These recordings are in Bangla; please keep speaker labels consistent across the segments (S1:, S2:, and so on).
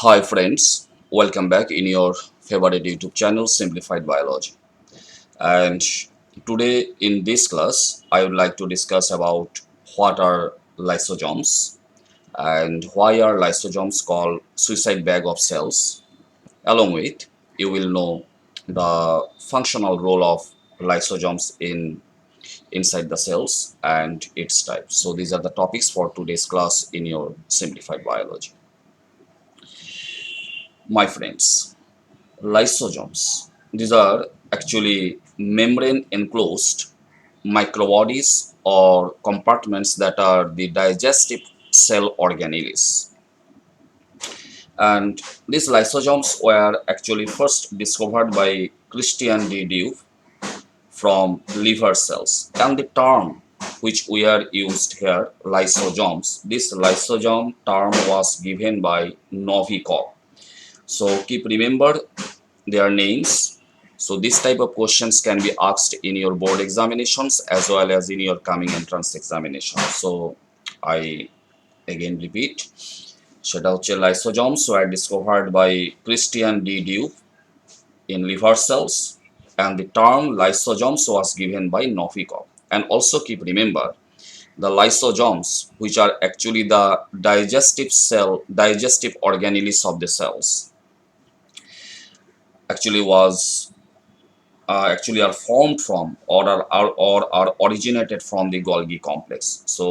S1: Hi friends, welcome back in your favorite YouTube channel Simplified Biology. And today in this class, I would like to discuss about what are lysosomes and why are lysosomes called suicide bag of cells. Along with, you will know the functional role of lysosomes inside the cells and its types. So these are the topics for today's class in your Simplified Biology. My friends, lysosomes. These are actually membrane enclosed microbodies or compartments that are the digestive cell organelles. And these lysosomes were actually first discovered by Christian de Duve from liver cells. And the term which we are used here, lysosomes, this lysosome term was given by Novikov. So keep remember their names. So this type of questions can be asked in your board examinations as well as in your coming entrance examination. So I again repeat, সেটা হচ্ছে lysosomes were discovered by Christian D. Duve in liver cells and the term lysosomes was given by Novikov. And also keep remember the lysosomes which are actually the digestive organelles of the cells actually was actually are formed from or are originated from the Golgi complex. So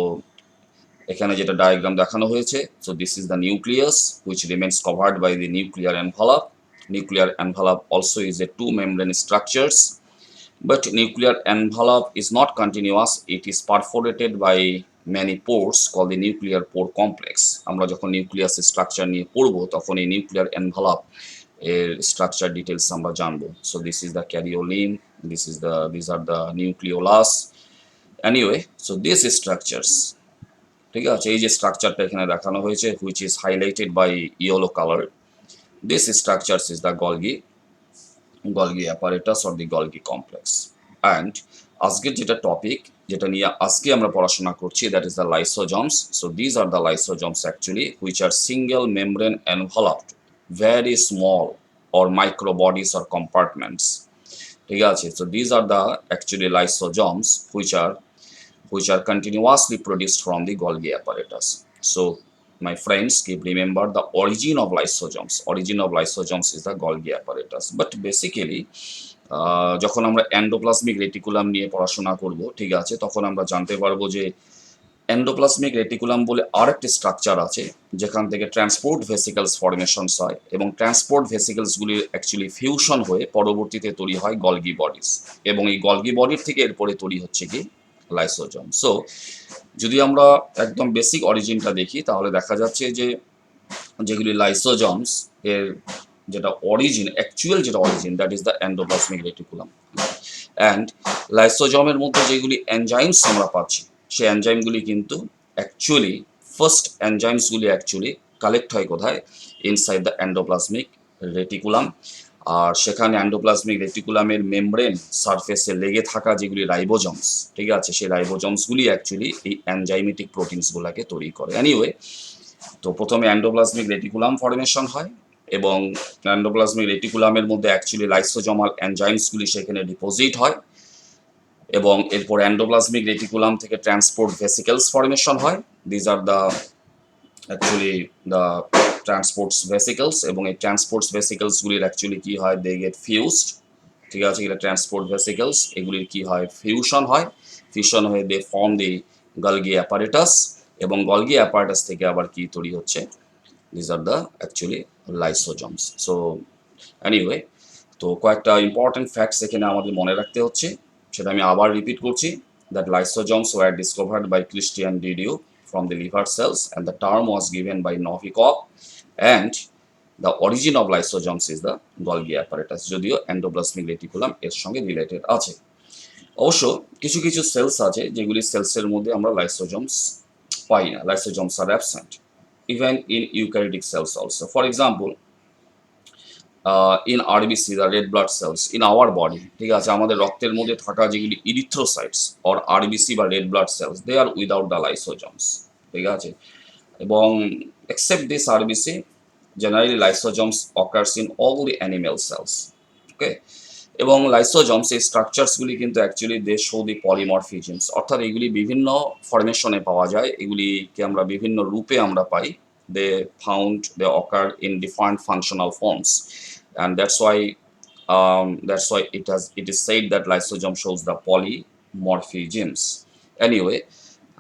S1: এখানে যেটা ডায়াগ্রাম দেখানো হয়েছে, so this is the nucleus which remains covered by the nuclear envelope. Nuclear envelope also is a two membrane structures, but nuclear envelope is not continuous. It is perforated by many pores called the nuclear pore complex. আমরা যখন নিউক্লিয়াস স্ট্রাকচার নিয়ে পড়বো তখন এই নিউক্লিয়ার এনভেলপ এর স্ট্রাকচার ডিটেলস আমরা জানবো. So this is the karyolin, these are the nucleolus. Anyway, so these structures, ঠিক আছে, এই যে স্ট্রাকচারটা এখানে দেখানো হয়েছে which is highlighted by yellow color, this structures is the Golgi apparatus or the Golgi complex. And আজকের যেটা টপিক যেটা নিয়ে আজকে আমরা পড়াশোনা করছি, that is the lysosomes. So these are the lysosomes actually which are single membrane enveloped very small or micro bodies or compartments. ঠিক আছে, so these are the actually lysosomes which are continuously produced from the Golgi apparatus. So my friends, keep remember the origin of lysosomes. Origin of lysosomes is the Golgi apparatus. But basically যখন আমরা এন্ডোপ্লাজমিক রেটিকুলাম নিয়ে পড়াশোনা করব, ঠিক আছে, তখন আমরা জানতে পারবো যে এন্ডোপ্লাজমিক রেটিকুলাম বলে আরেকটি স্ট্রাকচার আছে যেখান থেকে ট্রান্সপোর্ট ভেসিকলস ফর্মেশনস হয় এবং ট্রান্সপোর্ট ভেসিকলসগুলির অ্যাকচুয়ালি ফিউশন হয়ে পরবর্তীতে তৈরি হয় গলগি বডিজ এবং এই গলগি বডির থেকে এরপরে তৈরি হচ্ছে কি লাইসোজোম। সো যদি আমরা একদম বেসিক অরিজিনটা দেখি তাহলে দেখা যাচ্ছে যে যেগুলি লাইসোজোমস এর যেটা অরিজিন, অ্যাকচুয়াল যেটা origin, that is the endoplasmic reticulum. And লাইসোজোমের মধ্যে যেগুলি এনজাইমস আমরা পাচ্ছি সেই এনজাইমগুলি কিন্তু অ্যাকচুয়ালি ফার্স্ট এনজাইমসগুলি অ্যাকচুয়ালি কালেক্ট হয় কোথায়? Inside the endoplasmic reticulum. আর সেখানে এন্ডোপ্লাজমিক রেটিকুলামের মেমব্রেন সারফেসে লেগে থাকা যেগুলি রাইবোজোমস, ঠিক আছে, সেই রাইবোজোমসগুলি অ্যাকচুয়ালি এই এনজাইমেটিক প্রোটিনসগুলোকে তৈরি করে। এনিওয়ে, তো প্রথমে এন্ডোপ্লাজমিক রেটিকুলাম ফর্মেশন হয় এবং এন্ডোপ্লাজমিক রেটিকুলামের মধ্যে অ্যাকচুয়ালি লাইসোজোমাল এনজাইমসগুলি সেখানে ডিপোজিট হয় এবং এরপর এন্ডোপ্লাজমিক রেটিকুলাম থেকে ট্রান্সপোর্ট ভেসিকলস ফর্মেশন হয়। These are the actually the transports ভেসিকলস এবং এই ট্রান্সপোর্টস ভেসিকলসগুলির অ্যাকচুয়ালি কী হয়? দে গেট ফিউজড, ঠিক আছে, এটা ট্রান্সপোর্ট ভেসিকলস, এগুলির কী হয়? ফিউশন হয়। ফিউশন হয়ে they form the Golgi apparatus এবং গলগি অ্যাপারেটাস থেকে আবার কি তৈরি হচ্ছে? These are the actually lysosomes. So anyway, তো কয়েকটা ইম্পর্টেন্ট ফ্যাক্টস এখানে আমাদের মনে রাখতে হচ্ছে, সেটা আমি আবার রিপিট করছি, that lysosomes were discovered by Christian de Duve from the liver cells and the term was given by Novikov, and the origin of lysosomes is the Golgi apparatus, যদিও এন্ডোপ্লাজমিক রেটিকুলাম এর সঙ্গে রিলেটেড আছে। অবশ্য কিছু কিছু সেলস আছে যেগুলি সেলসের মধ্যে আমরা লাইসোজোমস পাই না, lysosomes are absent even in eukaryotic cells also. For example, in RBC, the red blood cells in our body, ঠিক আছে, আমাদের রক্তের মধ্যে থাকা যেগুলি ইরিথ্রোসাইটস অর আরবিসি বা red blood cells, they are without the lysosomes, ঠিক আছে, এবং except this RBC generally lysosomes occurs in all the animal cells. Okay, এবং লাইসোজোমস এই স্ট্রাকচারসগুলি কিন্তু অ্যাকচুয়ালি দে শো দি পলিমরফিজমস, অর্থাৎ এগুলি বিভিন্ন ফরমেশনে পাওয়া যায়, এগুলিকে আমরা বিভিন্ন রূপে আমরা পাই। They occur in different functional forms, and that's why it is said that lysosome shows the polymorphisms. Anyway,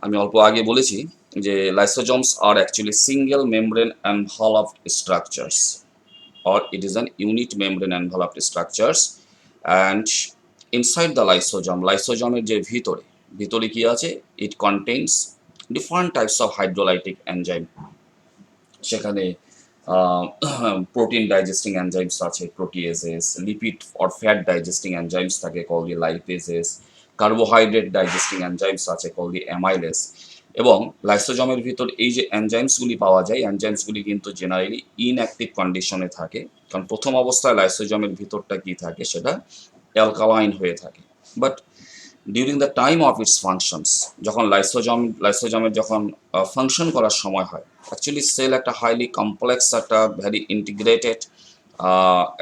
S1: আমি অল্প আগে বলেছি যে lysosomes are actually single membrane enveloped structures, or it is an unit membrane enveloped structures, and inside the lysosomeর যে ভিতরে ভিতরে কি আছে, it contains different types of hydrolytic enzyme। সেখানে প্রোটিন ডাইজেস্টিং এনজাইমস আছে, proteases, lipid or fat digesting enzymes থাকে call the lipases, carbohydrate digesting enzymes আছে কল দি অ্যামাইলেস। এবং লাইসোজমের ভিতর এই যে এনজাইমসগুলি পাওয়া যায়, এনজাইমসগুলি কিন্তু জেনারেলি ইনঅ্যাক্টিভ কন্ডিশনে থাকে, কারণ প্রথম অবস্থায় লাইসোজমের ভিতরটা কি থাকে, সেটা অ্যালকালাইন হয়ে থাকে। But during the time of its functions, যখন লাইসোজমের যখন ফাংশন করার সময় হয়, অ্যাকচুয়ালি সেল একটা হাইলি কমপ্লেক্স, একটা ভ্যারি ইন্টিগ্রেটেড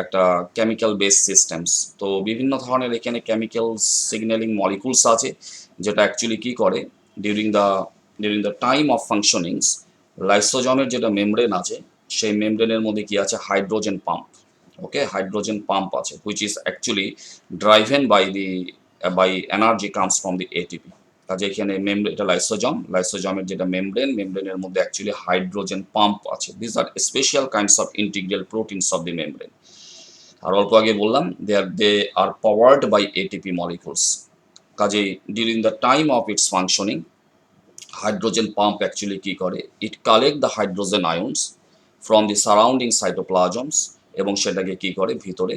S1: একটা কেমিক্যাল বেস সিস্টেমস। তো বিভিন্ন ধরনের এখানে কেমিক্যাল সিগন্যালিং মলিকুলস আছে, যেটা অ্যাকচুয়ালি কী করে, during the time of functionings লাইসোজমের যেটা মেমব্রেন আছে, সেই মেমব্রেনের মধ্যে কি আছে, hydrogen pump. Okay, hydrogen pump আছে, which is actually driven by energy comes from the ATP. কাজে এখানে এটা লাইসোজমের যেটা মেমব্রেনের মধ্যে অ্যাকচুয়ালি হাইড্রোজেন পাম্প আছে। This are special kinds of integral proteins of the membrane. আর অল্প আগে বললাম they are powered by ATP molecules. কাজেই during the time of its functioning hydrogen pump actually কী করে, it collect the hydrogen ions from the surrounding cytoplasms, এবং সেটাকে কী করে ভিতরে,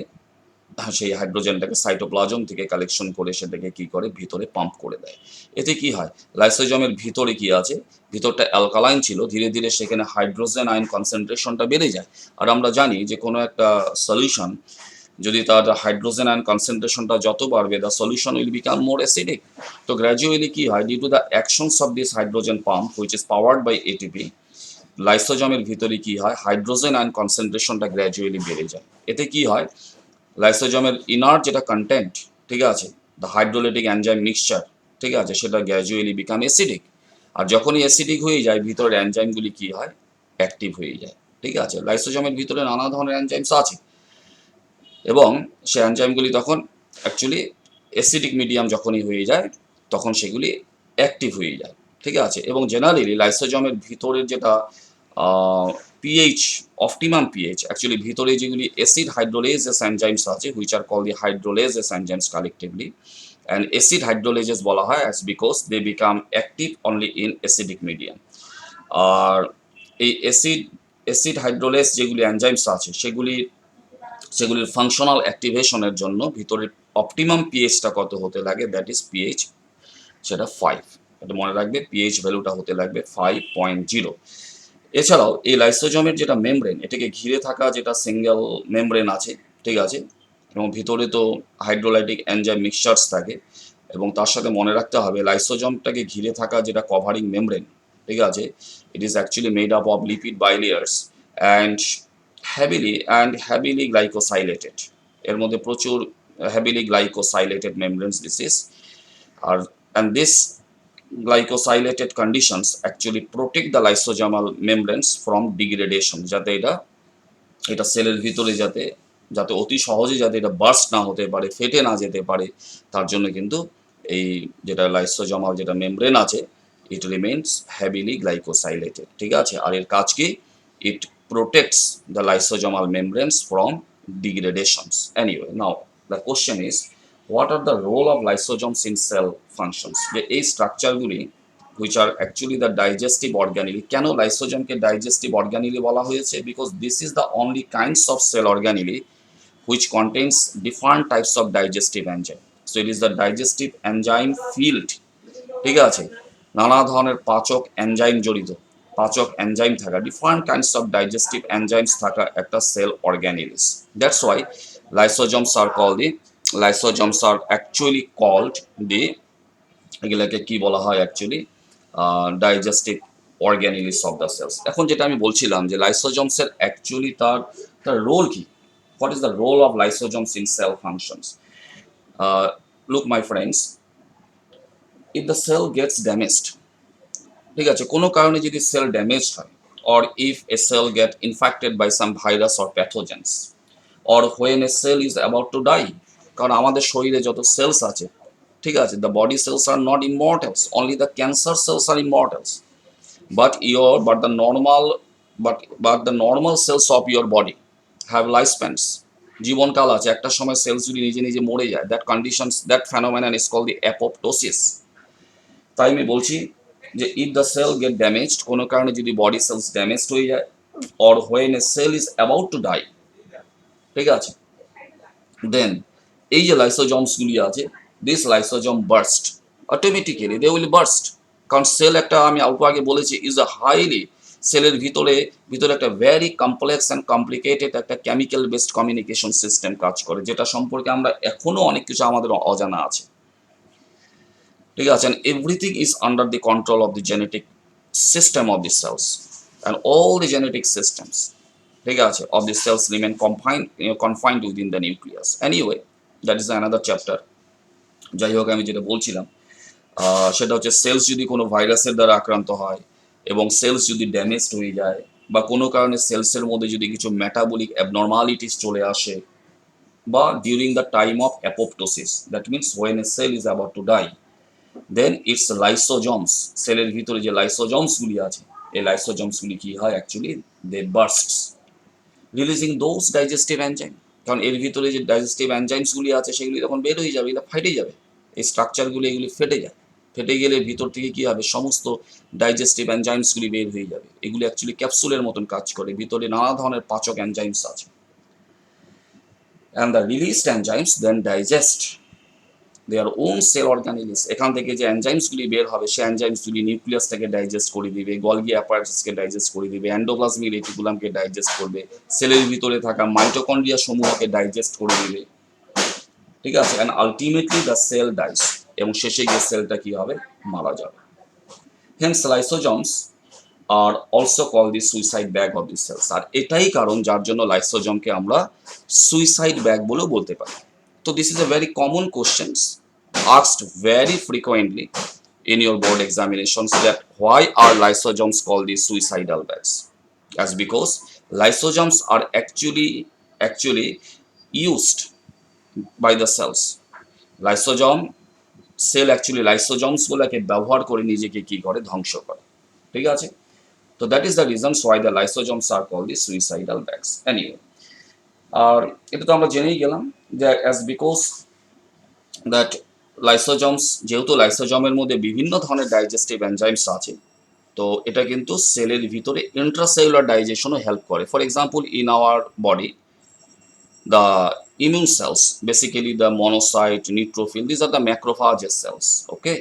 S1: সেই হাইড্রোজেনটাকে সাইটোপ্লাজম থেকে কালেকশন করে সেটাকে কি করে ভিতরে পাম্প করে দেয়। এতে কি হয়, লাইসোজমের ভিতরে কি আছে, ভিতরটা অ্যালকালাইন ছিল, ধীরে ধীরে সেখানে হাইড্রোজেন আয়ন কনসেন্ট্রেশনটা বেড়ে যায়। আর আমরা জানি যে কোনো একটা সলিউশন যদি তার হাইড্রোজেন আয়ন কনসেন্ট্রেশনটা যত বাড়বে, the solution will become more acidic. তো গ্র্যাজুয়ালি কি হয়, due to the actions of this hydrogen pump which is powered by ATP, লাইসোজমের ভিতরে কি হয়, হাইড্রোজেন আয়ন কনসেন্ট্রেশনটা গ্র্যাজুয়ালি বেড়ে যায়। এতে কি হয়, লাইসোজমের ইনার যেটা কন্টেন্ট, ঠিক আছে, দ্য হাইড্রোলাইটিক এনজাইম মিক্সচার, ঠিক আছে, সেটা গ্র্যাজুয়ালি বিকাম অ্যাসিডিক। আর যখনই অ্যাসিডিক হয়ে যায়, ভিতরের এনজাইমগুলি কি হয়, অ্যাক্টিভ হয়ে যায়। ঠিক আছে, লাইসোজমের ভিতরে নানা ধরনের এনজাইমস আছে, এবং সেই এনজাইমগুলি তখন অ্যাকচুয়ালি অ্যাসিডিক মিডিয়াম যখনই হয়ে যায়, তখন সেগুলি অ্যাক্টিভ হয়ে যায়। ঠিক আছে, এবং জেনারেলি লাইসোজমের ভিতরের যেটা পিএইচ, অপটিমাম পিএইচ, অ্যাকচুয়ালি ভিতরে যেগুলি অ্যাসিড হাইড্রোলেজেস এনজাইমস আছে, which are call the hydrolases enzymes collectively, and acid hydrolases বলা হয় as because they become active only in acidic medium. আর এই অ্যাসিড হাইড্রোলেজ যেগুলি এনজাইমস আছে, সেগুলির ফাংশনাল অ্যাক্টিভেশনের জন্য ভিতরের অপটিমাম পিএইচটা কত হতে লাগে, দ্যাট ইজ পিএইচ, সেটা 5। এটা মনে রাখবে, পিএইচ ভ্যালুটা হতে লাগবে 5.0। এছাড়াও এই লাইসোজমের যেটা মেমব্রেন, এটাকে ঘিরে থাকা যেটা সিঙ্গেল মেমব্রেন আছে, ঠিক আছে, এবং ভিতরে তো হাইড্রোলাইটিক এনজাইম মিক্সচার্স থাকে, এবং তার সাথে মনে রাখতে হবে লাইসোজমটাকে ঘিরে থাকা যেটা কভারিং মেমব্রেন, ঠিক আছে, it is actually made up of lipid bilayers and heavily glycosylated. এর মধ্যে প্রচুর heavily glycosylated membranes this is. আর and this glycosylated conditions actually protect the lysosomal membranes from degradation, যাতে এটা সেলের ভিতরে যাতে অতি সহজে যাতে এটা বার্স্ট না হতে পারে, ফেটে না যেতে পারে, তার জন্য কিন্তু এই যেটা লাইসোজমাল যেটা মেমব্রেন আছে, ইট রিমেইনস হেভিলি গ্লাইকোসাইলেটেড। ঠিক আছে, আর এর কাজ কি, it protects the lysosomal membranes from degradations. Anyway, now the question is, what are the role of lysosomes in cell functions? যে এই স্ট্রাকচারগুলি which are actually the digestive organelle, কেন লাইসোজমকে ডাইজেস্টিভ অর্গানিলি বলা হয়েছে, because this is the only kinds of cell organelle which contains different types of digestive enzyme. So it is the digestive enzyme field, ঠিক আছে, নানা ধরনের পাচক এনজাইম জড়িত, পাচক এনজাইম থাকা, different kinds of digestive enzymes থাকা একটা cell organelles. That's why lysosomes are actually called the, এগুলাকে কি বলা হয় actually, digestive organelles of the cells. এখন যেটা আমি বলছিলাম যে লাইসোজোমসের অ্যাকচুয়ালি তার তার রোল কি, what is the role of lysosomes in cell functions. Look my friends, if the cell gets damaged, ঠিক আছে, কোনো কারণে যদি সেল ড্যামেজ হয়, or if a cell get infected by some virus or pathogens, or when a cell is about to die, কারণ আমাদের শরীরে যত সেলস আছে, ঠিক আছে, the body cells are not immortals, only the cancer cells are immortals, but the normal cells of your body have lifespans, জীবনকাল আছে, একটা সময় সেলস যদি নিজে নিজে মরে যায়, that conditions, that phenomenon is called the apoptosis। তাই আমি বলছি যে if the cell get damaged, কোনো কারণে যদি বডি সেলস ড্যামেজড হয়ে যায়, or when a cell is about to die, ঠিক আছে, দেন এই যে লাইসোজমসগুলি আছে, this lysosome burst automatically, they will burst. কারণ সেল একটা, আমি একটু আগে বলেছি, ইজ আ হাইলি, সেলের ভিতরে ভিতরে একটা ভেরি কমপ্লেক্স অ্যান্ড কমপ্লিকেটেড একটা কেমিক্যাল বেসড কমিউনিকেশন সিস্টেম কাজ করে, যেটা সম্পর্কে আমরা এখনো অনেক কিছু আমাদের অজানা আছে, ঠিক আছে, and everything is under the control of the genetic system of the cells, and all the genetic systems, ঠিক আছে, of the cells remain confined within the nucleus। Anyway, that is another chapter। যাই হোক, আমি যেটা বলছিলাম সেটা হচ্ছে সেলস যদি কোনো ভাইরাসের দ্বারা আক্রান্ত হয় এবং সেলস যদি ড্যামেজড হয়ে যায়, বা কোনো কারণে সেলসের মধ্যে যদি কিছু মেটাবলিক অ্যাবনর্মালিটিস চলে আসে, বা during the time of apoptosis, that means when a cell is about to die, then its lysosomes, সেলের ভিতরে যে লাইসোজমসগুলি আছে, এই লাইসোজমসগুলি কি হয় actually, they bursts, releasing those digestive enzyme. কারণ এর ভিতরে যে ডাইজেস্টিভ এনজাইমসগুলি আছে সেগুলি তখন বের হয়ে যাবে, এটা ফেটে যাবে, এই স্ট্রাকচারগুলি এগুলি ফেটে যায়, ফেটে গেলে ভিতর থেকে কি হবে, সমস্ত ডাইজেস্টিভ এনজাইমসগুলি বের হয়ে যাবে। এগুলি অ্যাকচুয়ালি ক্যাপসুলের মতন কাজ করে, ভিতরে নানা ধরনের পাচক এনজাইমস আছে, and the released enzymes then digest their own cell organelles. এখান থেকে যে এনজাইমসগুলি বের হবে, সেই এনজাইমসগুলি নিউক্লিয়াসটাকে ডাইজেস্ট করে দিবে, গলগি অ্যাপারেটাসকে ডাইজেস্ট করে দিবে, এন্ডোপ্লাজমিক রেটিকুলামকে ডাইজেস্ট করবে, সেলের ভিতরে থাকা মাইটোকন্ড্রিয়া সমূহকে ডাইজেস্ট করে দিবে, ঠিক আছে, and ultimately the cell dies, এবং শেষে গিয়ে সেলটা কি হবে, মারা যাবে। Hence lysosomes are also call the suicide bag of the cells. আর এটাই কারণ যার জন্য লাইসোজমকে আমরা সুইসাইড ব্যাগ বলেও বলতে পারি। তো this is a very common questions asked very frequently in your board examinations, that why are lysosomes called the suicidal bags? As because lysosomes are actually used by the cells। Lysosome, cell actually lysosomes গুলোকে ব্যবহার করে নিজেকে কি করে, ধ্বংস করে, ঠিক আছে। তো that is the reasons why the lysosomes are called the suicidal bags. Anyway, আর এটা তো আমরা জেনেই গেলাম যে অ্যাজ বিকজ দ্যাট লাইসোজমস, যেহেতু লাইসোজমের মধ্যে বিভিন্ন ধরনের ডাইজেস্টিভ এনজাইমস আছে, তো এটা কিন্তু সেলের ভিতরে ইন্ট্রাসেলুলার ডাইজেশনও হেল্প করে। For example, in our body the immune cells, basically the monocyte, neutrophil, these are the macrophages cells, okay।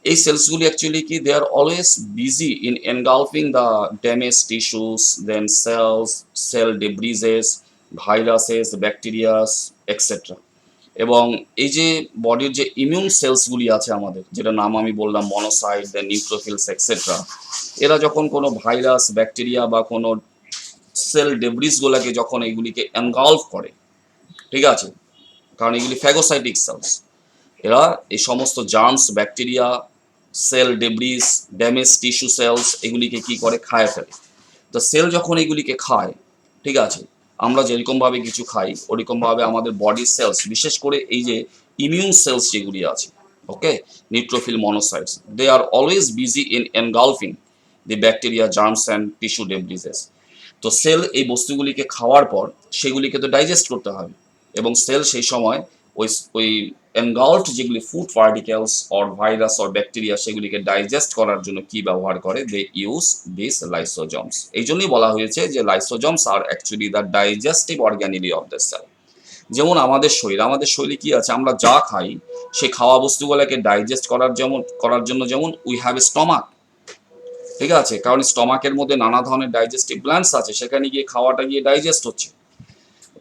S1: এই সেলসগুলি অ্যাকচুয়ালি কি, they are always busy in engulfing the damage tissues, then cells, cell debrises, viruses, bacterias etcetera. এবং এই যে বডির যে ইমিউন সেলসগুলি আছে আমাদের, যেটা নাম আমি বললাম মনোসাইট, দেন নিউট্রোফিলস এক্সেট্রা, এরা যখন কোনো ভাইরাস, ব্যাকটেরিয়া বা কোনো সেল ডেব্রিজগুলোকে যখন এগুলিকে এনগালফ করে, ঠিক আছে, কারণ এগুলি ফ্যাগোসাইটিক সেলস, এরা এই সমস্ত germs, bacteria, cell debris, damage tissue cells এগুলিকে কি করে, খায় ফেলে। তো সেল যখন এগুলিকে খায়, ঠিক আছে, আমরা যেরকমভাবে কিছু খাই ওরকমভাবে আমাদের বডির সেলস, বিশেষ করে এই যে ইমিউন সেলস যেগুলি আছে, okay, neutrophil, monocytes, they are always busy in engulfing the bacteria, germs and tissue debrises. তো সেল এই বস্তুগুলিকে খাওয়ার পর সেগুলিকে তো ডাইজেস্ট করতে হবে, এবং সেল সেই সময় ওই ওই এনগালফড যেগুলি food particles or virus or bacteria, সেগুলিকে ডাইজেস্ট করার জন্য কি ব্যবহার করে, দে ইউজ দিস লাইসোজমস। এই জন্যই বলা হয়েছে যে lysosomes are actually the digestive organelle of the cell. যেমন আমাদের শরীরে কি আছে, আমরা যা খাই সেই খাওয়া বস্তুগুলোকে ডাইজেস্ট করার জন্য যেমন উই হ্যাভ এ স্টমাক, ঠিক আছে, কারণ স্টমাকের মধ্যে নানা ধরনের ডাইজেস্টিভ গ্ল্যান্ডস আছে, সেখানে গিয়ে খাওয়াটা গিয়ে ডাইজেস্ট হচ্ছে।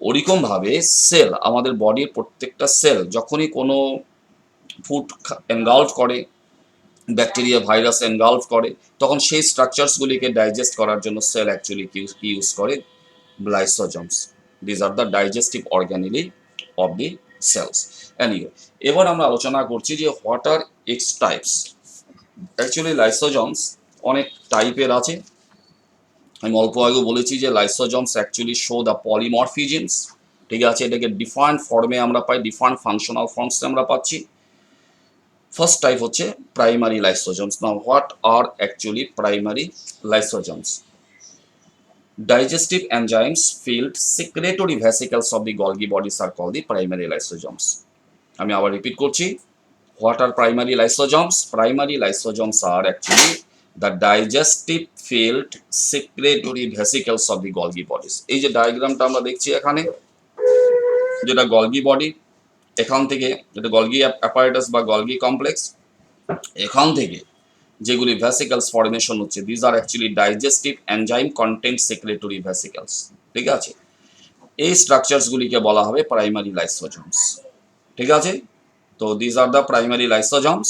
S1: ওরকম ভাবে সেল, আমাদের বডির প্রত্যেকটা সেল যখনই কোনো ফুড এনগালফ করে, ব্যাকটেরিয়া ভাইরাস এনগালভ করে, তখন সেই স্ট্রাকচারসগুলিকে ডাইজেস্ট করার জন্য সেল অ্যাকচুয়ালি ইউজ করে lysosomes. These are the digestive organelle of the cells. Anyway, এবার আমরা আলোচনা করছি যে what are its types. Actually lysosomes অনেক টাইপের আছে। আমি অল্প আগেও বলেছি যে lysosomes actually show the polymorphisms. ঠিক আছে, এটাকে ডিফারেন্ট ফর্মে আমরা পাই, ডিফারেন্ট ফাংশনাল ফর্মসে আমরা পাচ্ছি। ফার্স্ট টাইপ হচ্ছে primary lysosomes. Now what are actually primary lysosomes? Digestive enzymes filled secretory vesicles of the Golgi bodies are called the primary lysosomes. আমি আবার রিপিট করছি, what are primary lysosomes? Primary lysosomes are actually the digestive filled secretory vesicles of the Golgi bodies. এই যে ডায়াগ্রামটা আমরা দেখছি এখানে, যেটা গলগি বডি, এখান থেকে যেটা গলগি অ্যাপারেটাস বা গলগি কমপ্লেক্স, এখান থেকে যেগুলি ভ্যাসিকলস ফর্মেশন হচ্ছে, these are actually digestive enzyme content secretory vesicles. ঠিক আছে, এই স্ট্রাকচারসগুলিকে বলা হবে প্রাইমারি লাইসোজোমস। ঠিক আছে, তো these are the primary lysosomes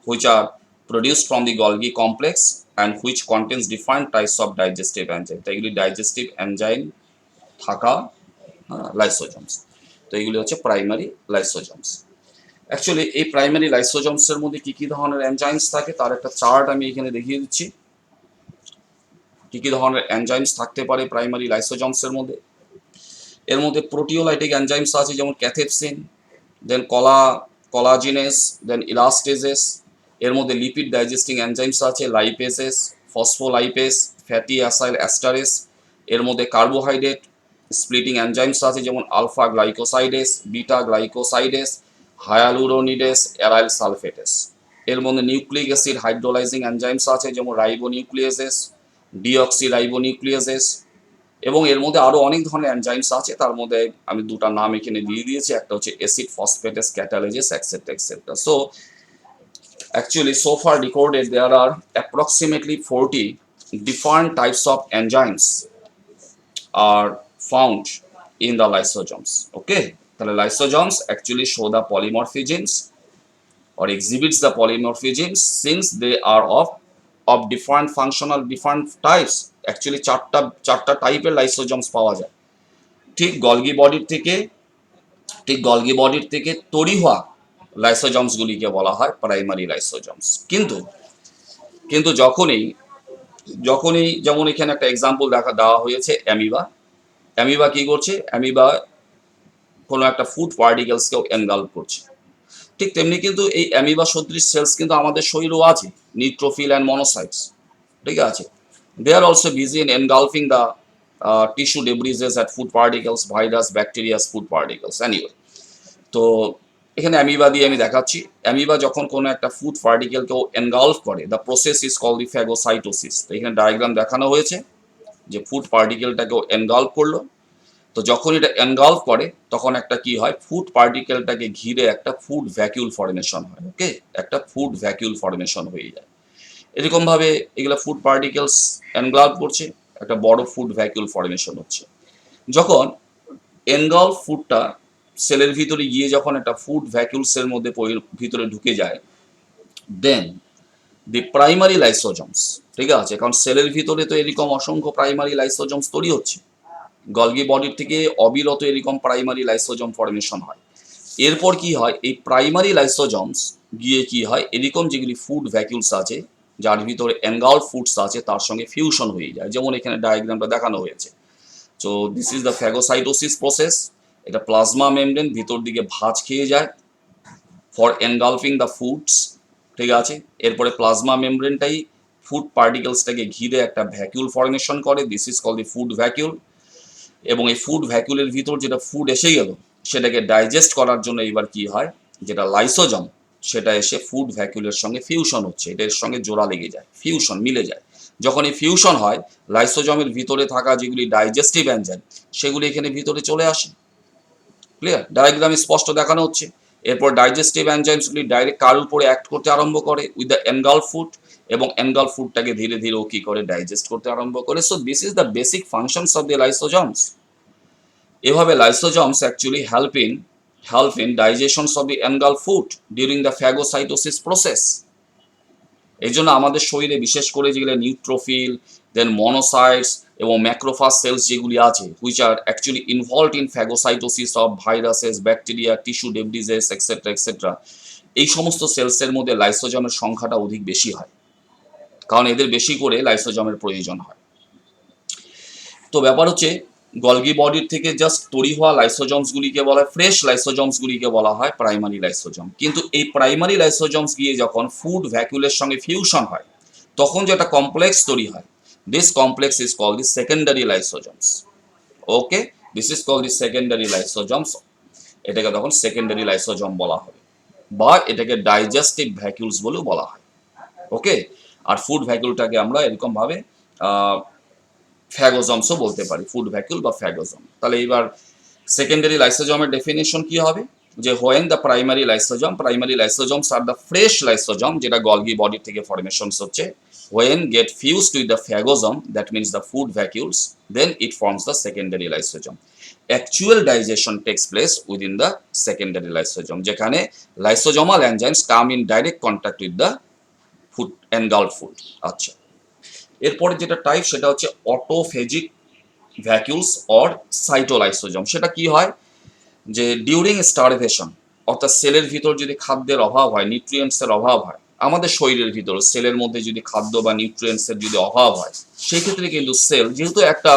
S1: which are produced from the Golgi complex and which contains different types of digestive enzyme. তো এগুলি ডাইজেস্টিভ এনজাইম থাকা লাইসোজোমস। তো এগুলি হচ্ছে প্রাইমারি লাইসোজোমস। অ্যাকচুয়ালি এই প্রাইমারি লাইসোজোমসের মধ্যে কি কি ধরনের এনজাইমস থাকে তার একটা চার্ট আমি এখানে দেখিয়ে দিচ্ছি। কি কি ধরনের এনজাইমস থাকতে পারে প্রাইমারি লাইসোজোমসের মধ্যে? এর মধ্যে প্রোটিওলাইটিক এনজাইমস আছে, যেমন ক্যাথেপসিন, দেন কোলাজিনেস, দেন ইলাস্টেজেস। এর মধ্যে লিপিড ডাইজেস্টিং এনজাইমস আছে, লাইপেসেস, ফসফোলাইপেস, ফ্যাটি অ্যাসাইল অ্যাস্টারেস। এর মধ্যে কার্বোহাইড্রেট স্প্লিটিং এনজাইমস আছে, যেমন আলফা গ্লাইকোসাইডেস, বিটা গ্লাইকোসাইডেস, হায়ালুরোনিডেস, অ্যারাইল সালফেটেস। এর মধ্যে নিউক্লিক অ্যাসিড হাইড্রোলাইজিং এনজাইমস আছে, যেমন রাইবোনিউক্লিয়েসেস, ডিঅক্সি রাইবোনিউক্লিয়েসেস। এবং এর মধ্যে আরো অনেক ধরনের এনজাইমস আছে, তার মধ্যে আমি দুটা নাম এখানে দিয়ে দিয়েছি, একটা হচ্ছে acid phosphatase catalysis etcetera etcetera. So actually so far recorded there are approximately 40 different types of enzymes are found in the lysosomes. Okay, the lysosomes actually show the polymorphisms or exhibits the polymorphisms since they are of different functional different types. Actually চারটা টাইপের লাইসোজোমস পাওয়া যায়। ঠিক গলগি বডির থেকে তৈরি হওয়া লাইসোজোমস গুলিকে বলা হয় প্রাইমারি লাইসোজোমস। কিন্তু যখনই যেমন এখানে একটা এক্সাম্পল দেওয়া হয়েছে অ্যামিবা কি করছে? অ্যামিবা কোনো একটা ফুড পার্টিকেলসকেও এনগালভ করছে। ঠিক তেমনি কিন্তু এই অ্যামিবা সদৃশ সেলস কিন্তু আমাদের শরীরেও আছে, নিউট্রোফিল অ্যান্ড মনোসাইটস। ঠিক আছে, they are also busy in engulfing the tissue debrises at food particles, virus, bacterias food particles. Anyway, তো এখানে অ্যামিবা দিয়ে আমি দেখাচ্ছি। অ্যামিবা যখন কোনো একটা ফুড পার্টিকেলকেও এনগালভ করে, the process is call the phagocytosis. তো এখানে ডায়াগ্রাম দেখানো হয়েছে যে ফুড পার্টিকেলটাকেও এনগালভ করলো। তো যখন এটা এনগালভ করে তখন একটা কি হয়, ফুড পার্টিকেলটাকে ঘিরে একটা ফুড ভ্যাকিউল ফর্মেশন হয়। ওকে, একটা ফুড ভ্যাকিউল ফর্মেশন হয়ে যায়। এরকম ভাবে এগুলো ফুড পার্টিকেলস এনগালভ করছে, একটা বড় ফুড ভ্যাকিউল ফর্মেশন হচ্ছে। যখন এনগালভ ফুডটা সেলের ভিতরে গিয়ে যখন একটা ফুড ভ্যাকিউলসের মধ্যে ভিতরে ঢুকে যায়, দেন দি প্রাইমারি লাইসোজোমস, ঠিক আছে, কারণ সেলের ভিতরে তো এরকম অসংখ্য প্রাইমারি লাইসোজোমস তৈরি হচ্ছে, গলগি বডির থেকে অবিরত এরকম প্রাইমারি লাইসোজোম ফর্মেশন হয়। এরপর কি হয়, এই প্রাইমারি লাইসোজোমস গিয়ে কি হয়, এরকম যেগুলি ফুড ভ্যাকিউলস আছে যার ভিতরে এনগালভ ফুডস আছে তার সঙ্গে ফিউশন হয়ে যায়, যেমন এখানে ডায়াগ্রামটা দেখানো হয়েছে। So this is the phagocytosis process. এটা প্লাজমা মেমব্রেন ভিতর দিকে ভাঁজ খেয়ে যায় ফর এনগালফিং দ্য ফুডস। ঠিক আছে, এরপরে প্লাজমা মেমব্রেনটাই ফুড পার্টিকেলসটাকে ঘিরে একটা ভ্যাকিউল ফর্মেশন করে, this is call the food vacuole. এবং এই ফুড ভ্যাকুলের ভিতর যেটা ফুড এসে গেল সেটাকে ডাইজেস্ট করার জন্য এবার কি হয়, যেটা লাইসোজোম সেটা এসে ফুড ভ্যাকুলের সঙ্গে ফিউশন হচ্ছে, এটার সঙ্গে জোড়া লেগে যায়, ফিউশন মিলে যায়। যখন এই ফিউশন হয়, লাইসোজোমের ভিতরে থাকা যেগুলি ডাইজেস্টিভ এনজাইম সেগুলি এখানে ভিতরে চলে আসে। ক্লিয়ার, ডায়াগ্রামে স্পষ্ট দেখানো হচ্ছে। এরপর ডাইজেস্টিভ এনজাইমসগুলি ডাইরেক্ট কার উপরে অ্যাক্ট করতে আরম্ভ করে উইথ দ্য এনগালফ ফুড, এবং এনগালফ ফুডটাকে ধীরে ধীরে ও কি করে ডাইজেস্ট করতে আরম্ভ করে। So this is the basic functions of the lysosomes. এভাবে lysosomes actually help in digestion of the engulfed food during the phagocytosis process. এই জন্য আমাদের শরীরে বিশেষ করে যেগুলো নিউট্রোফিল, দেন মনোসাইটস এবং ম্যাক্রোফাজ সেলস যেগুলি আছে, which are actually involved in phagocytosis of viruses, bacteria, tissue debrises etcetera etcetera, এই সমস্ত সেলসের মধ্যে লাইসোজমের সংখ্যাটা অধিক বেশি হয়, কারণ এদের বেশি করে লাইসোজমের প্রয়োজন হয়। তো ব্যাপার হচ্ছে গলগি বডির থেকে জাস্ট তৈরি হওয়া লাইসোজমসগুলিকে বলা হয়, ফ্রেশ লাইসোজমসগুলিকে বলা হয় প্রাইমারি লাইসোজম। কিন্তু এই প্রাইমারি লাইসোজমস গিয়ে যখন ফুড ভ্যাকুলের সঙ্গে ফিউশন হয়, তখন যে একটা কমপ্লেক্স তৈরি হয়, this complex is called the secondary lysosomes. Okay, this is called the secondary lysosomes. এটাকে তখন সেকেন্ডারি লাইসোজম বলা হবে, বা এটাকে ডাইজেস্টিভ ভ্যাকুলস বলেও বলা হয়। ওকে, আর ফুড ভ্যাকুলটাকে আমরা এরকম ভাবে ফ্যাগোজমসও বলতে পারি, ফুড ভ্যাকুল বা ফ্যাগোজম। তাহলে এবার সেকেন্ডারি লাইসোজমের ডেফিনেশন কি হবে, যে when the primary lysosomes are the fresh lysosome, যেটা গলগি বডি থেকে ফরমেশনস হচ্ছে, when get fused with the phagosome, that means the food vacuoles, then it forms the secondary lysosome. Actual digestion takes place within the secondary lysosome, যেখানে lysosomal enzymes come in direct contact with the food, engulfed food. আচ্ছা, এরপরে যেটা টাইপ সেটা হচ্ছে অটোফেজিক ভ্যাকুলস অর সাইটোলাইসোজম। সেটা কি হয়, যে ডিউরিং স্টারভেশন, অর্থাৎ সেলের ভিতর যদি খাদ্যের অভাব হয়, নিউট্রিয়েন্টসের অভাব হয়, আমাদের শরীরের ভিতর সেলের মধ্যে যদি খাদ্য বা নিউট্রিয়েন্টসের যদি অভাব হয়, সেই ক্ষেত্রে কিন্তু সেল, যেহেতু একটা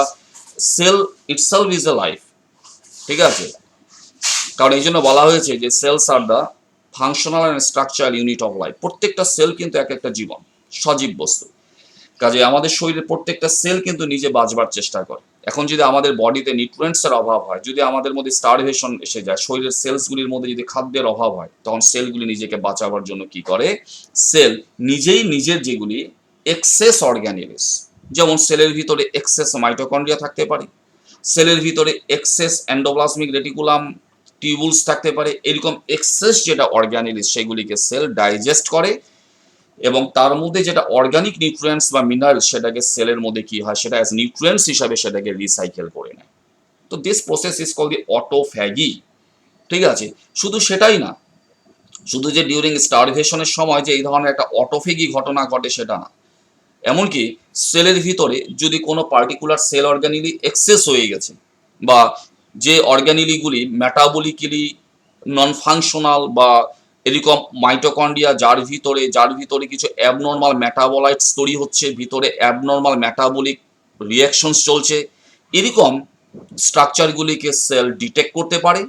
S1: cell itself is a life, ঠিক আছে, কারণ এই জন্য বলা হয়েছে যে cells are the functional and structural unit of life. প্রত্যেকটা সেল কিন্তু এক একটা জীবন, সজীব বস্তু। কাজে আমাদের শরীরের প্রত্যেকটা সেল কিন্তু নিজে বাঁচবার চেষ্টা করে। এখন যদি আমাদের বডিতে নিউট্রিয়েন্টসের অভাব হয়, যদি আমাদের মধ্যে স্টারভেশন এসে যায়, শরীরের সেলসগুলির মধ্যে যদি খাদ্যের অভাব হয়, তখন সেলগুলি নিজেকে বাঁচাবার জন্য কি করে, সেল নিজেই নিজের যেগুলি এক্সেস অর্গানিলিস, যেমন সেলের ভিতরে এক্সেস মাইটোকন্ড্রিয়া থাকতে পারে, সেলের ভিতরে এক্সেস এন্ডোপ্লাজমিক রেটিকুলাম টিউবুলস থাকতে পারে, এরকম এক্সেস যেটা অর্গানিলিস সেগুলিকে সেল ডাইজেস্ট করে, এবং তার মধ্যে যেটা অর্গানিক নিউট্রিয়েন্টস বা মিনারেল, সেটাকে সেলের মধ্যে কি হয়, সেটা অ্যাজ নিউট্রিয়েন্টস হিসাবে সেটাকে রিসাইকেল করে নেয়। তো this process is call the autophagy. ঠিক আছে, শুধু সেটাই না, শুধু যে ডিউরিং স্টারভেশনের সময় যে এই ধরনের একটা অটোফেগি ঘটনা ঘটে সেটা না, এমনকি সেলের ভিতরে যদি কোনো পার্টিকুলার সেল অর্গানিলি এক্সেস হয়ে গেছে, বা যে অর্গানিলিগুলি মেটাবলিক্যালি নন ফাংশনাল, বা এরকম মাইটোকন্ড্রিয়া যার ভিতরে কিছু অ্যাবনর্মাল মেটাবলাইটস তৈরি হচ্ছে, ভিতরে অ্যাবনর্মাল মেটাবলিক রিয়াকশনস চলছে, এরকম স্ট্রাকচারগুলিকে সেল ডিটেক্ট করতে পারে,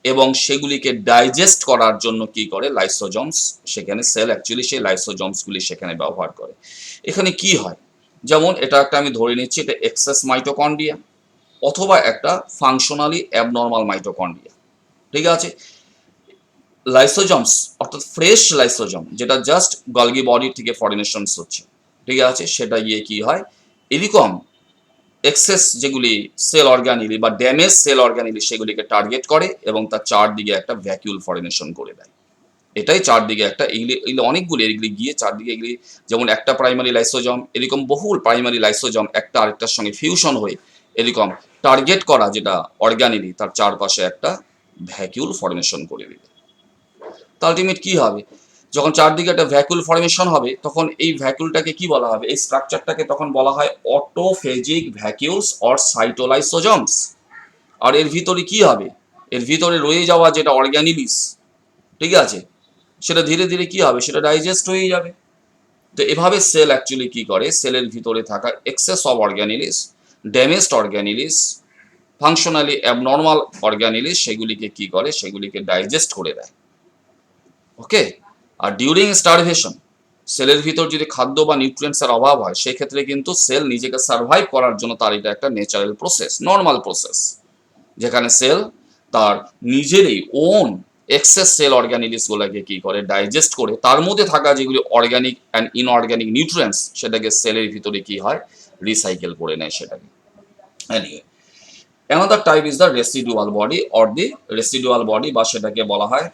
S1: এবং সেগুলিকে ডাইজেস্ট করার জন্য কি করে, লাইসোজমস, সেখানে সেল অ্যাকচুয়ালি সেই লাইসোজমসগুলি সেখানে ব্যবহার করে। এখানে কি হয়, যেমন এটা একটা আমি ধরে নিচ্ছি, এটা এক্সেস মাইটোকন্ড্রিয়া অথবা একটা ফাংশনালি অ্যাবনর্মাল মাইটোকন্ড্রিয়া। ঠিক আছে, লাইসোজমস অর্থাৎ ফ্রেশ লাইসোজম, যেটা জাস্ট গলগি বডি থেকে ফরমেশনস হচ্ছে, ঠিক আছে, সেটা গিয়ে কি হয়, এরকম এক্সেস যেগুলি সেল অর্গানিলি বা ড্যামেজ সেল অর্গানিলি সেগুলিকে টার্গেট করে, এবং তার চারদিকে একটা ভ্যাকুল ফরমেশন করে দেয়। এটাই চারদিকে একটা, এগুলি অনেকগুলি, এগুলি গিয়ে চারদিকে এগুলি, যেমন একটা প্রাইমারি লাইসোজম, এরকম বহুল প্রাইমারি লাইসোজম একটা আরেকটার সঙ্গে ফিউশন হয়ে এরকম টার্গেট করা যেটা অর্গানিলি, তার চারপাশে একটা ভ্যাকুল ফরমেশন করে দিবে। তা আলটিমেট কি হবে, যখন চারদিকে একটা ভ্যাকুল ফরমেশন হবে, তখন এই ভ্যাকুলটাকে কি বলা হবে, এই স্ট্রাকচারটাকে তখন বলা হয় অটোফেজিক ভ্যাকুলস অর সাইটোলাইসোজমস। আর এর ভিতরে কি হবে, এর ভিতরে রয়ে যাওয়া যেটা অর্গানিলিস, ঠিক আছে, সেটা ধীরে ধীরে কি হবে, সেটা ডাইজেস্ট হয়ে যাবে। তো এভাবে সেল অ্যাকচুয়ালি কি করে, সেলের ভিতরে থাকা excess of organelles, damaged organelles, functionally abnormal organelles, সেগুলিকে কি করে, সেগুলিকে ডাইজেস্ট করে দেয়। ওকে, আর ডিউরিং স্টারভেশন, সেলের ভিতর যদি খাদ্য বা নিউট্রিয়েন্টসের অভাব হয়, সেই ক্ষেত্রে কিন্তু সেল নিজেকে সার্ভাইভ করার জন্য তার এটা একটা ন্যাচারাল প্রসেস, নর্মাল প্রসেস, যেখানে সেল তার নিজেরই ওন এক্সেস সেল অর্গানিলিস গুলোকে কি করে, ডাইজেস্ট করে, তার মধ্যে থাকা যেগুলি অর্গানিক অ্যান্ড ইনঅর্গানিক নিউট্রিয়েন্টস, সেটাকে সেলের ভিতরে কি হয়, রিসাইকেল করে নেয় সেটাকে। Anyway, another type is the residual body or the residual body, বা সেটাকে বলা হয়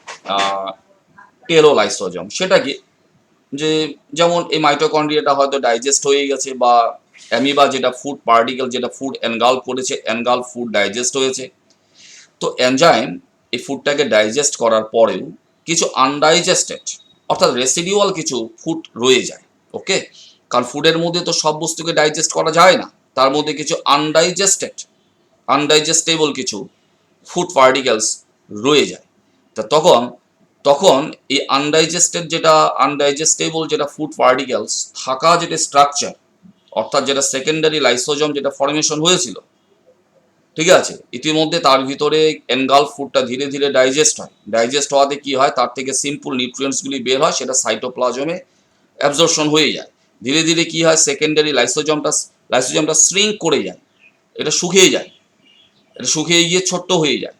S1: টেলোলাইসোজম। সেটা কি, যে যেমন এই মাইটোকন্ড্রিয়াটা হয়তো ডাইজেস্ট হয়ে গেছে, বা অ্যামিবা যেটা ফুড পার্টিকেল, যেটা ফুড এনগাল্ফ করেছে, এনগাল্ফ ফুড ডাইজেস্ট হয়েছে, তো এনজাইম এই ফুডটাকে ডাইজেস্ট করার পরেও কিছু আনডাইজেস্টেড অর্থাৎ রেসিডিউয়াল কিছু ফুড রয়ে যায়, ওকে, কারণ ফুডের মধ্যে তো সব বস্তুকে ডাইজেস্ট করা যায় না, তার মধ্যে কিছু আনডাইজেস্টেবল কিছু ফুড পার্টিকেলস রয়ে যায়। তা তখন তখন এই আনডাইজেস্টেবল যেটা ফুড পার্টিকেলস থাকা যেটা স্ট্রাকচার, অর্থাৎ যেটা সেকেন্ডারি লাইসোজম যেটা ফর্মেশন হয়েছিল, ঠিক আছে, ইতিমধ্যে তার ভিতরে এনগালফ ফুডটা ধীরে ধীরে ডাইজেস্ট হওয়াতে কি হয়, তার থেকে সিম্পল নিউট্রিয়েন্টসগুলি বের হয়, সেটা সাইটোপ্লাজমে অ্যাবজর্পশন হয়ে যায়। ধীরে ধীরে কি হয়, সেকেন্ডারি লাইসোজমটা শ্রিঙ্ক করে যায়, এটা শুকিয়ে গিয়ে ছোট্ট হয়ে যায়,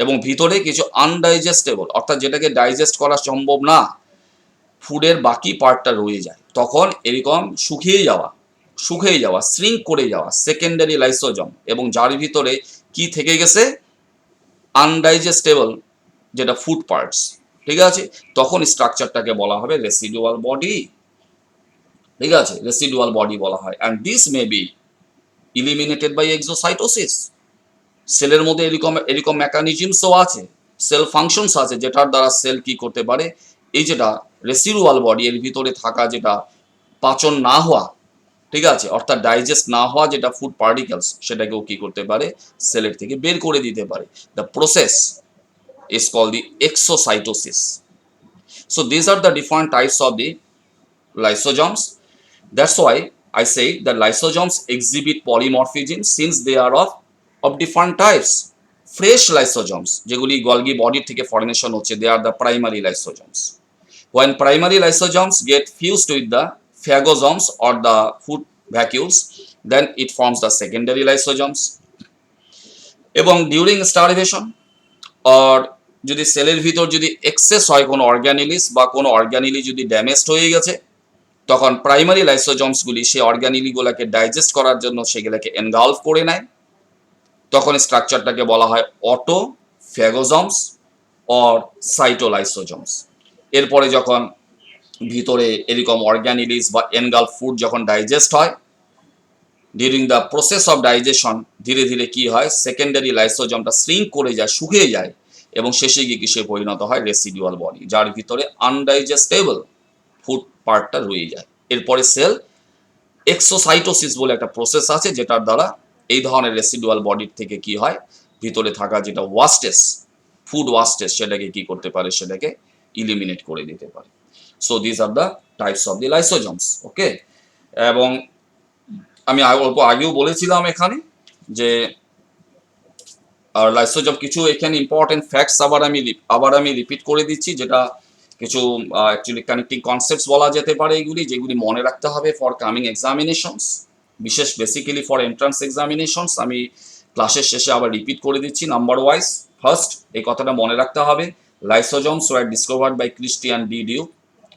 S1: এবং ভিতরে কিছু আনডাইজেস্টেবল, অর্থাৎ যেটাকে ডাইজেস্ট করা সম্ভব না, ফুডের বাকি পার্টটা রয়ে যায়। তখন এরকম শুকিয়ে যাওয়া শ্রিঙ্ক করে যাওয়া সেকেন্ডারি লাইসোজম, এবং যার ভিতরে কি থেকে গেছে, আনডাইজেস্টেবল যেটা ফুড পার্টস, ঠিক আছে, তখন স্ট্রাকচারটাকে বলা হবে রেসিডুয়াল বডি। ঠিক আছে, রেসিডুয়াল বডি বলা হয়। And this may be eliminated by exocytosis. সেলের মধ্যে এরকম এরকম মেকানিজমসও আছে, সেল ফাংশনস আছে, যেটার দ্বারা সেল কি করতে পারে, এই যেটা রেসিডুয়াল বডি এর ভিতরে থাকা যেটা পাচন না হওয়া, ঠিক আছে, অর্থাৎ ডাইজেস্ট না হওয়া যেটা ফুড পার্টিকেলস, সেটাকেও কি করতে পারে, সেলের থেকে বের করে দিতে পারে। The process is called the exocytosis. So these are the different types of the lysosomes. That's why I say that lysosomes exhibit polymorphism since they are of different types. Fresh lysosomes যেগুলি গলগি বডি থেকে ফর্মেশন হচ্ছে, they are the primary lysosomes. When primary lysosomes get fused with the phagosomes or the food vacuoles, then it forms the secondary lysosomes. এবং during starvation or যদি সেলের ভিতর যদি এক্সেস হয় কোনো অর্গানিলিস বা কোনো অর্গানিলি যদি ড্যামেজড হয়ে গেছে, তখন প্রাইমারি লাইসোজমসগুলি সেই অর্গানিলিগুলোকে ডাইজেস্ট করার জন্য সেগুলোকে এনগালফ করে নেয়। তখন স্ট্রাকচারটাকে বলা হয় অটোফ্যাগোজমস অর সাইটোলাইসোজমস। এরপরে যখন ভিতরে এরকম অর্গানিলিস বা এনগালফ ফুড যখন ডাইজেস্ট হয়, during the process of digestion ধীরে ধীরে কি হয়, সেকেন্ডারি লাইসোজমটা শ্রিঙ্ক করে যায়, শুকিয়ে যায়, এবং শেষে গিয়ে কিসে পরিণত হয়, রেসিডুয়াল বডি, যার ভিতরে আনডাইজেস্টেবল ফুড পার্টটা রয়ে যায়। এরপরে সেল এক্সোসাইটোসিস বলে একটা প্রসেস আছে, যেটার দ্বারা এই ধরনের রেসিডুয়াল বডির থেকে কি হয়, ভিতরে থাকা যেটা ফুড ওয়াস্টেজ, সেটাকে কি করতে পারে, সেটাকে ইলিমিনেট করে দিতে পারে। So this are the types of the lysosomes. Okay, এবং আমি অল্প আগেও বলেছিলাম এখানে যে আর লাইসোজম কিছু এখানে ইম্পর্টেন্ট ফ্যাক্টস আবার আমি রিপিট করে দিচ্ছি, যেটা কিছু অ্যাকচুয়ালি কানেক্টিং কনসেপ্টস বলা যেতে পারে, যেগুলি মনে রাখতে হবে for coming examinations, basically for entrance examinations. আমি ক্লাসের শেষে আবার রিপিট করে দিচ্ছি নাম্বার ওয়াইজ। ফার্স্ট, এই কথাটা মনে রাখতে হবে, lysosomes were discovered by Christian de Duke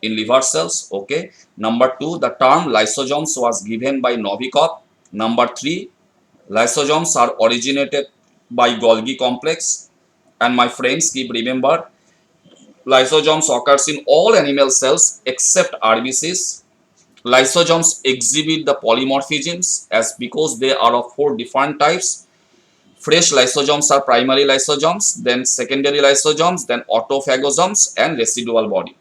S1: in liver cells. Okay. Number 2, the term lysosomes was given by Novikov. Number 3, lysosomes are originated by Golgi complex. And my friends, keep remember, lysosomes occurs in all animal cells except RBCs. Lysosomes exhibit the polymorphisms as because they are of 4 different types. Fresh lysosomes are primary lysosomes, then secondary lysosomes, then autophagosomes and residual body.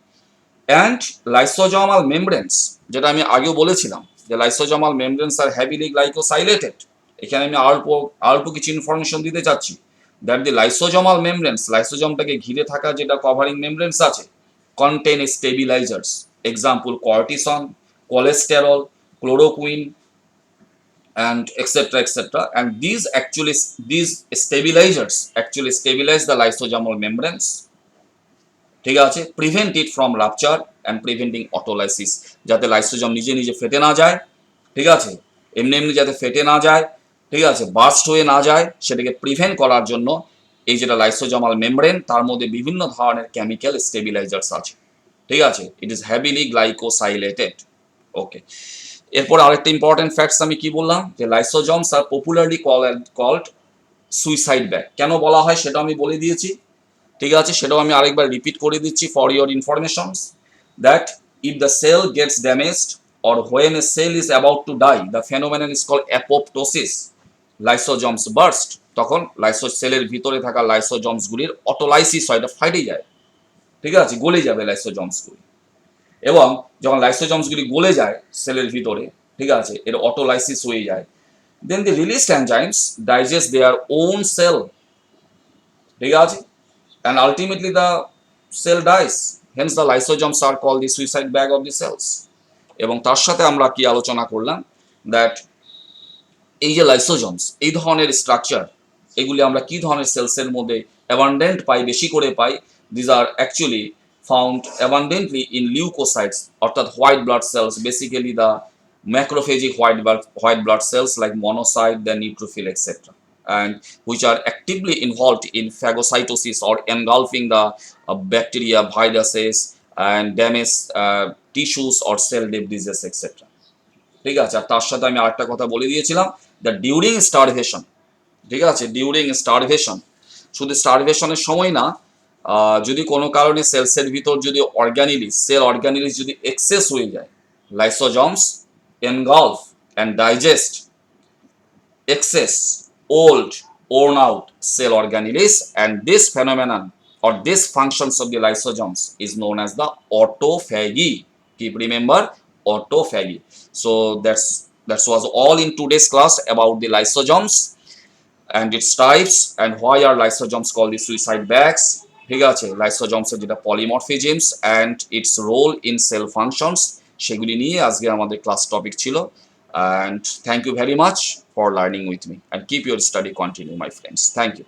S1: And lysosomal membranes, যেটা আমি আগেও বলেছিলাম যে লাইসোজমাল মেমব্রেনস আর হেভিলি গ্লাইকোসাইলেটেড। এখানে আমি অল্প কিছু ইনফরমেশন দিতে চাচ্ছি, দ্যাট দি লাইসোজমাল মেমব্রেনস, লাইসোজমটাকে ঘিরে থাকা যেটা কভারিং মেমব্রেনস আছে, contain stabilisers, example cortisone, cholesterol, chloroquine and etc. And these stabilizers actually stabilize the lysosomal membranes, ঠিক আছে, prevent it from rupture and preventing autolysis, যাতে লাইসোজম নিজে নিজে ফেটে না যায়, ঠিক আছে, এমনি যাতে ফেটে না যায়, ঠিক আছে, বার্স্ট হয়ে না যায়, সেটাকে প্রিভেন্ট করার জন্য এই যেটা লাইসোজমাল মেমব্রেন, তার মধ্যে বিভিন্ন ধরনের কেমিক্যাল স্টেবিলাইজার্স আছে, ঠিক আছে, ইট ইজ হেভিলি গ্লাইকোসাইলেটেড। ওকে, এরপর আরেকটা ইম্পর্টেন্ট ফ্যাক্টস আমি কি বললাম, যে লাইসোজমস আর পপুলারলি কল্ড সুইসাইড ব্যাগ। কেন বলা হয় সেটা আমি বলে দিয়েছি, ঠিক আছে, সেটাও আমি আরেকবার রিপিট করে দিচ্ছি for your informations, that if the cell gets damaged or when a cell is about to die, the phenomenon is called apoptosis, lysosomes burst. তখন সেলের ভিতরে থাকা লাইসোজমসগুলির অটোলাইসিস হয়, এটা ফাইটে যায়, ঠিক আছে, গলে যাবে লাইসোজমসগুলি। এবং যখন লাইসোজমসগুলি গলে যায় সেলের ভিতরে, ঠিক আছে, এর অটোলাইসিস হয়ে যায়, then the released enzymes digest their own cell, ঠিক আছে, and ultimately the cell dies. Hence the lysosomes are called the suicide bag of the cells. এবং তার সাথে আমরা কি আলোচনা করলাম, দ্যাট এই যে লাইসোজমস এই ধরনের স্ট্রাকচার, এগুলি আমরা কি ধরনের সেলসের মধ্যে অ্যাবান্ডেন্ট পাই, বেশি করে পাই, these are actually found abundantly in leucocytes, অর্থাৎ white blood cells, basically the macrophagic white blood cells like monocyte, the neutrophil, etc., and which are actively involved in phagocytosis or engulfing the bacteria, viruses, and damage tissues or cell diseases, etc. ঠিক আছে, আর তার সাথে আমি আরেকটা কথা বলে দিয়েছিলাম, দ্য ডিউরিং স্টারভেশন, ঠিক আছে, ডিউরিং স্টারভেশন, শুধু স্টারভেশনের সময় না, যদি কোনো কারণে সেলসের ভিতর যদি সেল অর্গানিলিস যদি এক্সেস হয়ে যায়, lysosomes engulf and digest excess, old, worn out cell organelles, and this phenomenon or this functions of the lysosomes is known as the autophagy. Keep remember, autophagy. So that was all in today's class about the lysosomes and its types and why are lysosomes called the suicide bags. ঠিক আছে, লাইসোজমসের যেটা polymorphisms and its role in cell functions, সেগুলি নিয়ে আজকে আমাদের ক্লাস টপিক ছিল। And thank you very much for learning with me, and keep your study continue, my friends. Thank you.